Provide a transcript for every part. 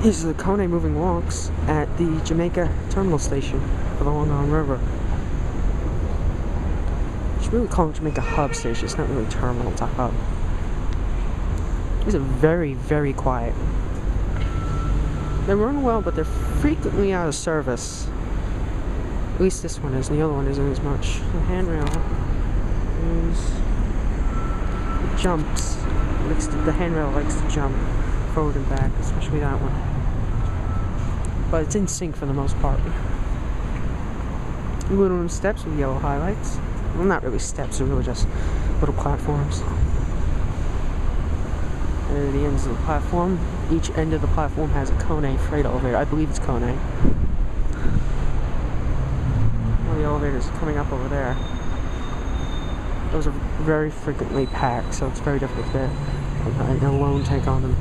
These are the KONE moving walks at the Jamaica terminal station for the Long Island River. You should really call it Jamaica hub station. It's not really terminal, it's a hub. These are very, very quiet. They run well, but they're frequently out of service. At least this one is, and the other one isn't as much. The handrail is... it jumps. The handrail likes to jump forward and back, especially that one. But it's in sync for the most part. Aluminum steps with yellow highlights. Well, not really steps, they're really just little platforms. There are the ends of the platform. Each end of the platform has a KONE freight elevator. I believe it's KONE. One of the elevators coming up over there. Those are very frequently packed, so it's very difficult to get a lone take on them.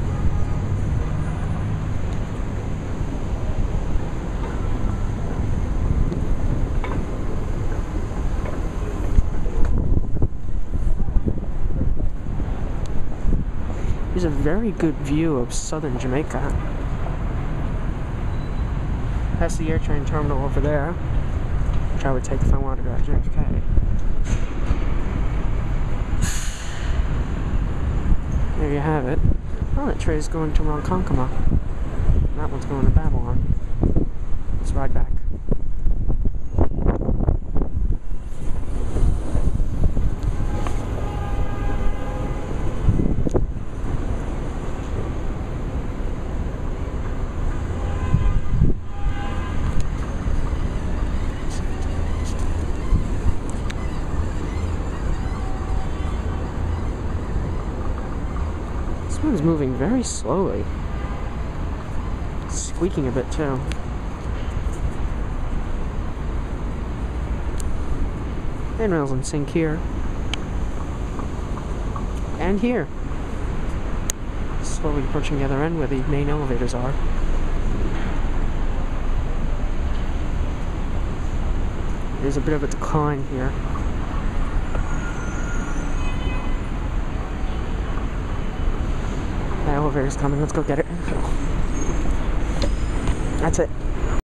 Here's a very good view of southern Jamaica. That's the Airtrain terminal over there, which I would take if I wanted to go to JFK. There you have it. Oh, that train is going to Ronkonkoma. That one's going to Babylon. Let's ride back. This one's moving very slowly. It's squeaking a bit too. Handrails in sync here. And here. Slowly approaching the other end where the main elevators are. There's a bit of a decline here. The elevator's coming, let's go get it. That's it.